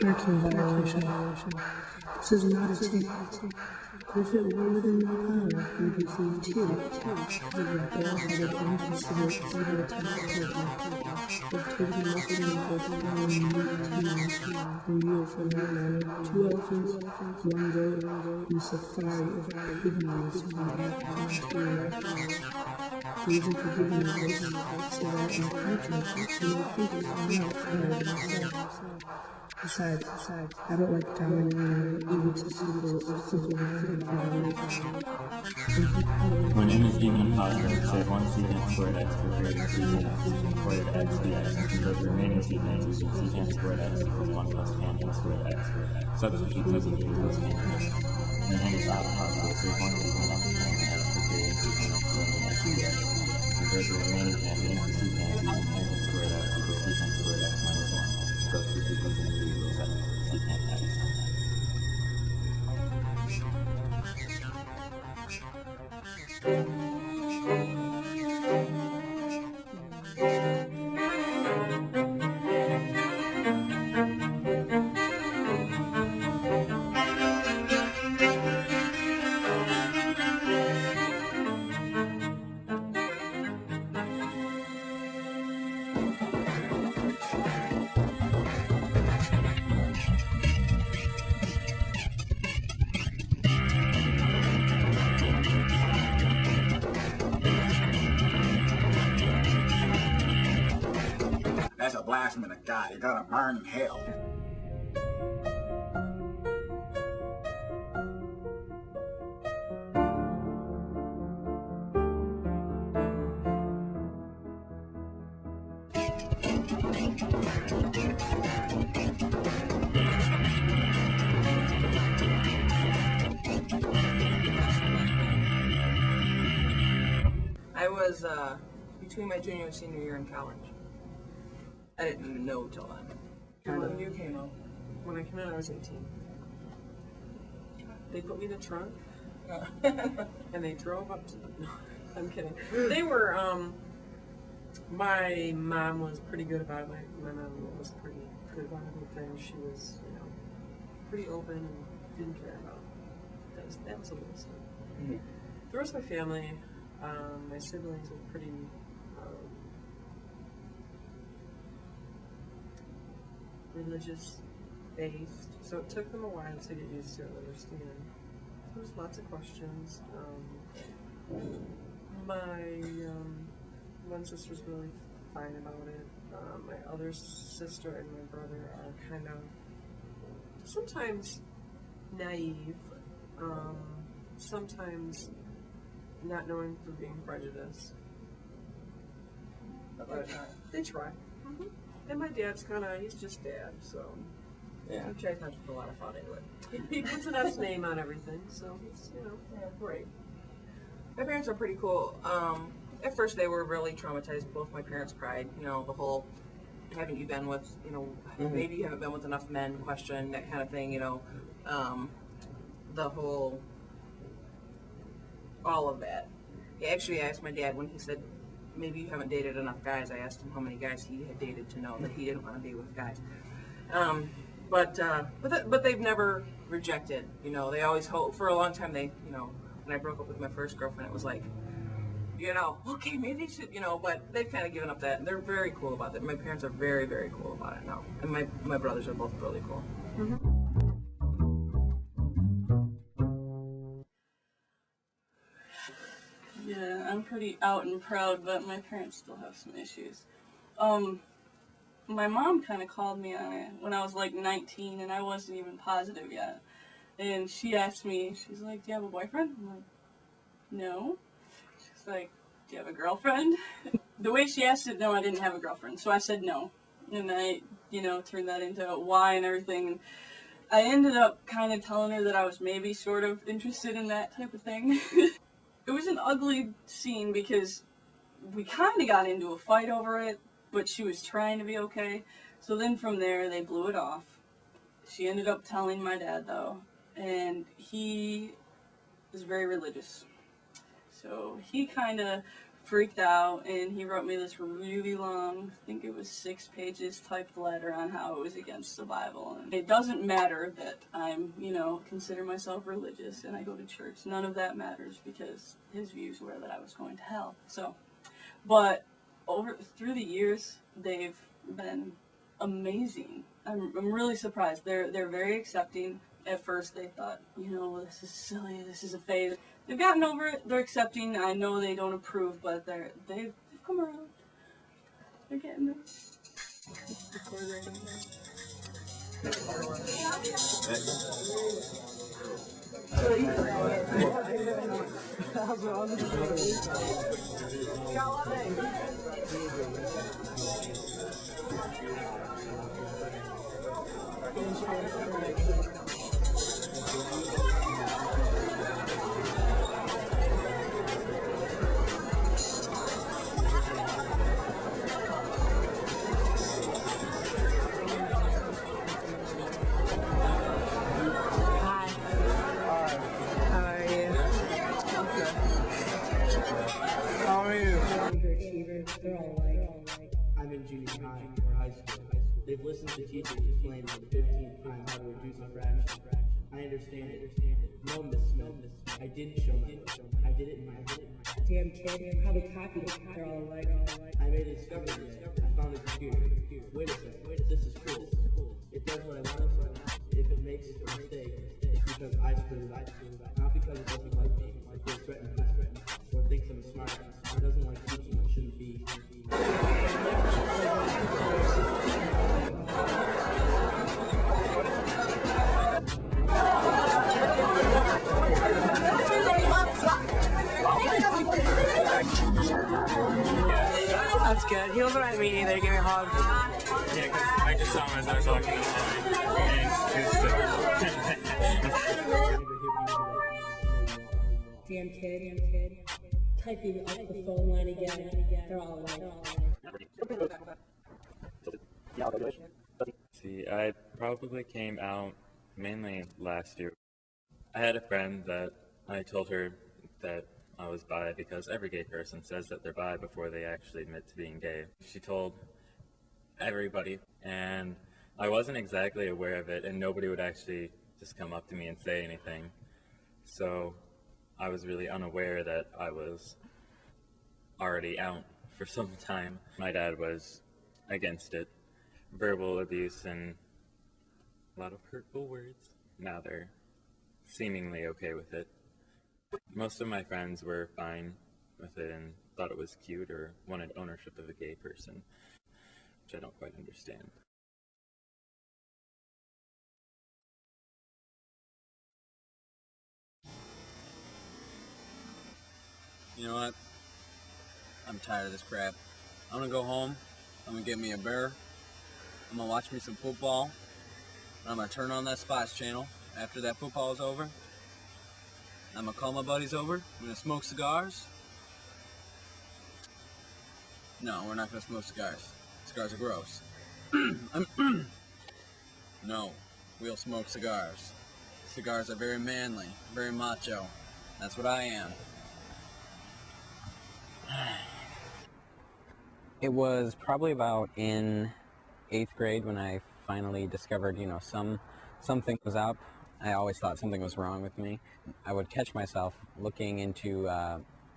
Parking violation. This is not a tip. If it were within my power, you'd receive two. The bareheaded, inconsiderate, tax activity listed in the following in view from that manner. 2 elephants, 1 goat, and safari of pygmies reason for giving advice so that in the future you will think I'm not tired of myself. Besides, I don't like dominating egotistical or simple-minded values. When n is even positive, say one secant squared x for creating secant squared x dx, and convert the remaining secant using secant squared x equals 1 plus tangent squared x. Substitute using a plus tangent. When n is odd positive, say one secant plus tangent x for creating secant squared x dx, convert the remaining tangent into secant using tangent squared x equals secant squared x minus 1. Substitute using a equals secant x. That's a blasphemy to God. You're gonna burn in hell. I was between my junior and senior year in college. I didn't even know till then. When you came out? When I came out, I was 18. They put me in the trunk, and they drove up to the... No, I'm kidding. They were, my mom was pretty good about it. My mom was pretty good about everything. She was, pretty open and didn't care about it. That was a little stuff. Mm-hmm. The rest of my family, my siblings were pretty... religious based, so it took them a while to get used to it and understand. There was lots of questions. My one sister's really fine about it. My other sister and my brother are kind of sometimes naive, sometimes not knowing for being prejudiced. But they try. Mm-hmm. And my dad's he's just dad, so Yeah. he tries not to put a lot of thought into it. He puts an S name on everything, so it's, great. My parents are pretty cool. At first they were really traumatized. Both my parents cried. The whole, haven't you been with, maybe you haven't been with enough men question, that kind of thing, the whole, all of that. Actually, I asked my dad when he said, maybe you haven't dated enough guys. I asked him how many guys he had dated to know that he didn't want to be with guys. But they've never rejected. They always hope. For a long time, they, when I broke up with my first girlfriend, it was like, okay, maybe they should, but they've kind of given up that. They're very cool about it. My parents are very, very cool about it now. And my brothers are both really cool. Mm-hmm. Yeah, I'm pretty out and proud, but my parents still have some issues. My mom kind of called me on it when I was like 19 and I wasn't even positive yet. And she asked me, she's like, do you have a boyfriend? I'm like, no. She's like, do you have a girlfriend? The way she asked it, no, I didn't have a girlfriend. So I said no. And I, turned that into why and everything. And I ended up kind of telling her that I was maybe sort of interested in that type of thing. It was an ugly scene because we kind of got into a fight over it, but she was trying to be okay. So then from there, they blew it off. She ended up telling my dad, though, and he is very religious. So he kind of freaked out, and he wrote me this really long, I think it was 6 pages typed letter on how it was against the Bible. And it doesn't matter that I'm, consider myself religious and I go to church. None of that matters because his views were that I was going to hell. So, but through the years, they've been amazing. I'm really surprised. They're very accepting. At first they thought, this is silly, this is a phase. They've gotten over it, they're accepting. I know they don't approve, but they've come around. They're getting there. I'm in junior high or high school. They've listened to teachers explain for the 15th time how to reduce a fraction. I understand it. No, Miss Smith. I didn't show my I did it in my head. Damn kid, probably copied it. They're all alike. I made a discovery yet. I found a computer. Wait a second. This is cool. It does what I want it to. If it makes a mistake, it's because I screwed it. Not because it doesn't like me, or feels threatened, or thinks I'm smart, or doesn't like teaching or shouldn't be. That's good. He wasn't at me either. Give me a hug. Yeah, because I just saw him as I was talking to him, Damn kid. Typing up the phone line again. They're all alike. See, I probably came out mainly last year. I had a friend that I told her that I was bi because every gay person says that they're bi before they actually admit to being gay. She told everybody, and I wasn't exactly aware of it, and nobody would actually just come up to me and say anything. So I was really unaware that I was already out for some time. My dad was against it. Verbal abuse and a lot of hurtful words. Now they're seemingly okay with it. Most of my friends were fine with it and thought it was cute or wanted ownership of a gay person, which I don't quite understand. You know what? I'm tired of this crap. I'm gonna go home, I'm gonna get me a beer, I'm gonna watch me some football, and I'm gonna turn on that Spots channel after that football is over. I'm gonna call my buddies over, we're gonna smoke cigars. No, we're not gonna smoke cigars. Cigars are gross. No, we'll smoke cigars. Cigars are very manly, very macho. That's what I am. It was probably about in 8th grade when I finally discovered, something was up. I always thought something was wrong with me. I would catch myself looking into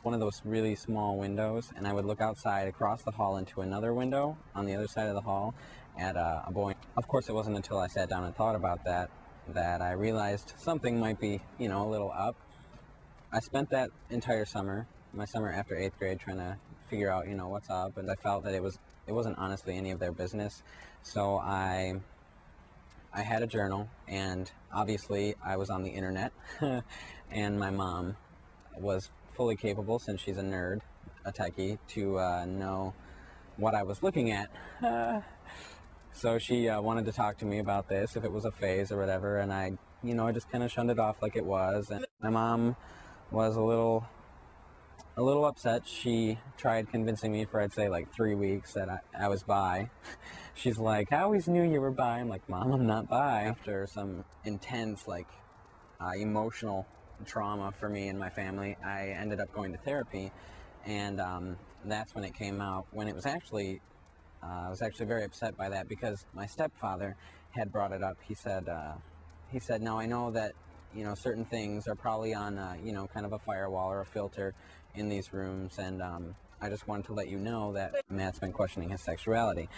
one of those really small windows, and I would look outside across the hall into another window on the other side of the hall at a boy. Of course, it wasn't until I sat down and thought about that I realized something might be, a little up. I spent that entire summer, my summer after 8th grade, trying to figure out, what's up, and I felt that it wasn't honestly any of their business. So I had a journal, and obviously I was on the internet, and my mom was fully capable, since she's a nerd, a techie, to know what I was looking at. So she wanted to talk to me about this, if it was a phase or whatever, and I just kind of shunned it off like it was. And my mom was a little a little upset. She tried convincing me for, I'd say, like 3 weeks that I was bi. She's like, I always knew you were bi. I'm like, Mom, I'm not bi. After some intense, like, emotional trauma for me and my family, I ended up going to therapy, and that's when it came out. When it was actually, I was actually very upset by that because my stepfather had brought it up. He said, now I know that, you know, certain things are probably on, you know, kind of a firewall or a filter in these rooms, and I just wanted to let you know that Matt's been questioning his sexuality.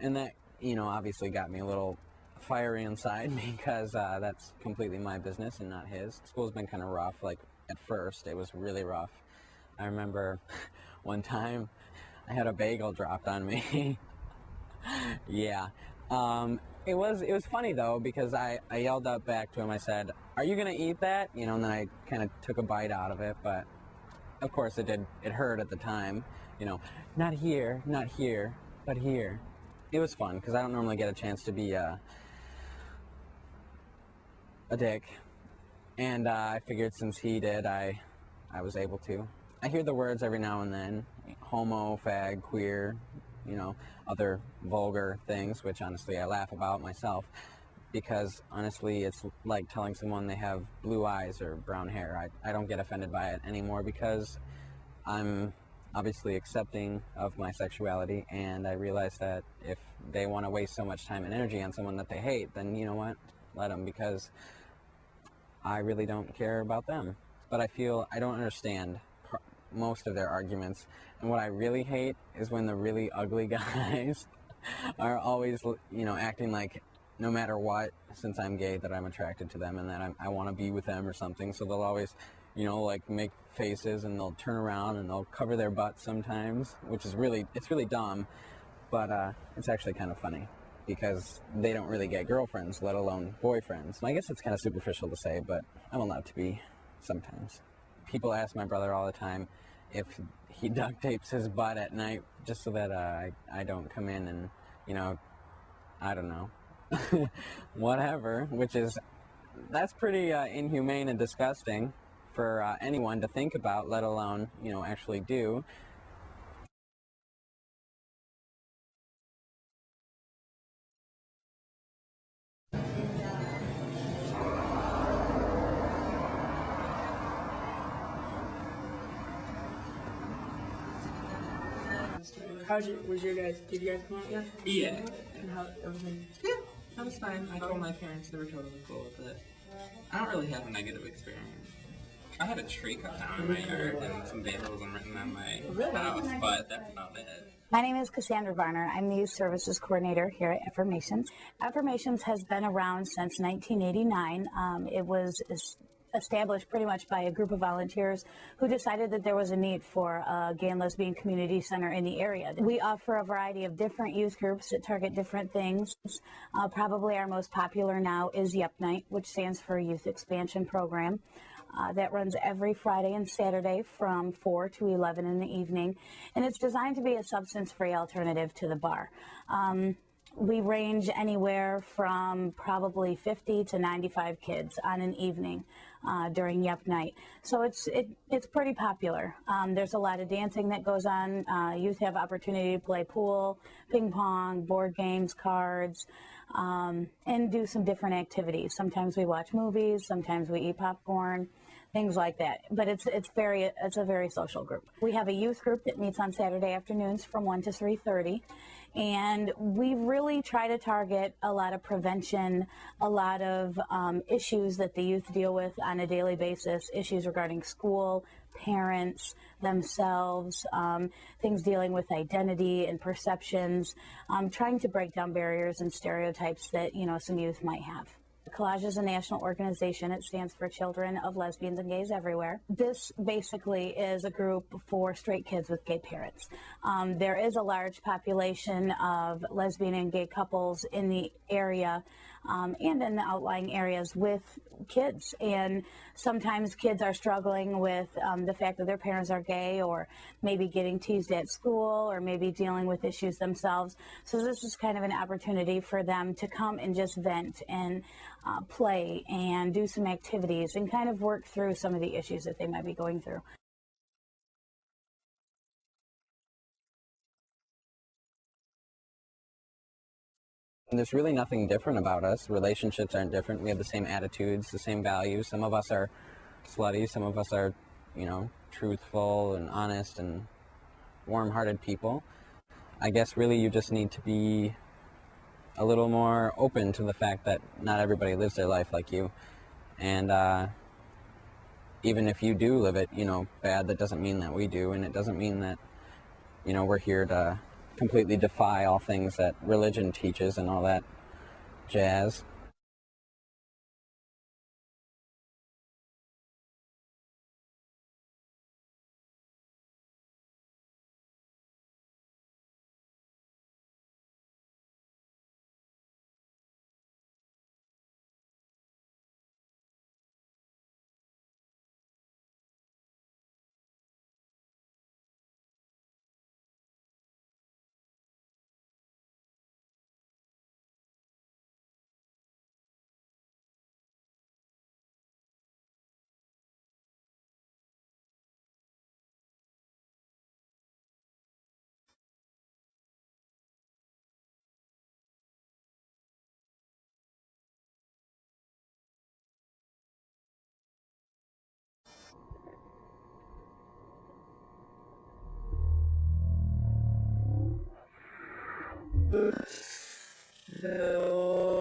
And that, you know, obviously got me a little fiery inside because that's completely my business and not his. School's been kind of rough. Like, at first, it was really rough. I remember one time I had a bagel dropped on me. Yeah. It was funny, though, because I yelled up back to him. I said, are you going to eat that? You know, and then I kind of took a bite out of it, but of course it hurt at the time. You know, not here, but here. It was fun because I don't normally get a chance to be a dick, and I figured since he did, I was able to. I hear the words every now and then: homo, fag, queer, you know, other vulgar things, which honestly I laugh about myself, because honestly it's like telling someone they have blue eyes or brown hair. I don't get offended by it anymore because I'm obviously accepting of my sexuality, and I realize that if they want to waste so much time and energy on someone that they hate, then you know what, let them, because I really don't care about them. But I feel I don't understand most of their arguments, and what I really hate is when the really ugly guys are always, you know, acting like no matter what, since I'm gay, that I'm attracted to them and that I want to be with them or something. So they'll always, you know, like make faces, and they'll turn around and they'll cover their butt sometimes, which is really dumb, but it's actually kind of funny because they don't really get girlfriends, let alone boyfriends. And I guess it's kind of superficial to say, but I'm allowed to be sometimes. People ask my brother all the time if he duct tapes his butt at night just so that I don't come in and, you know, I don't know, whatever, that's pretty inhumane and disgusting for anyone to think about, let alone, you know, actually do. Was your guys, did you guys come out yet? Yeah. And how, everything? Yeah, that was fine. I told my parents, they were totally cool with it. I don't really have a negative experience. I had a tree cut down in my yard and some vandalism written on my house, but that's about it. My name is Cassandra Varner. I'm the Youth Services Coordinator here at Affirmations. Affirmations has been around since 1989. It was established pretty much by a group of volunteers who decided that there was a need for a gay and lesbian community center in the area. We offer a variety of different youth groups that target different things. Probably our most popular now is YEP Night, which stands for Youth Expansion Program. That runs every Friday and Saturday from 4 to 11 in the evening, and it's designed to be a substance-free alternative to the bar. We range anywhere from probably 50 to 95 kids on an evening during YEP Night. So it's pretty popular. There's a lot of dancing that goes on. Youth have opportunity to play pool, ping pong, board games, cards, and do some different activities. Sometimes we watch movies, sometimes we eat popcorn, things like that. But it's a very social group. We have a youth group that meets on Saturday afternoons from 1 to 3:30. And we really try to target a lot of prevention, a lot of issues that the youth deal with on a daily basis, issues regarding school, parents, themselves, things dealing with identity and perceptions, trying to break down barriers and stereotypes that, you know, some youth might have. Collage is a national organization. It stands for Children of Lesbians and Gays Everywhere. This basically is a group for straight kids with gay parents. There is a large population of lesbian and gay couples in the area and in the outlying areas with kids. And sometimes kids are struggling with the fact that their parents are gay, or maybe getting teased at school, or maybe dealing with issues themselves. So this is kind of an opportunity for them to come and just vent and play and do some activities and kind of work through some of the issues that they might be going through. There's really nothing different about us. Relationships aren't different. We have the same attitudes, the same values. Some of us are slutty, some of us are, you know, truthful and honest and warm-hearted people. I guess really you just need to be a little more open to the fact that not everybody lives their life like you. And even if you do live it, you know, bad, that doesn't mean that we do, and it doesn't mean that, you know, we're here to completely defy all things that religion teaches and all that jazz. So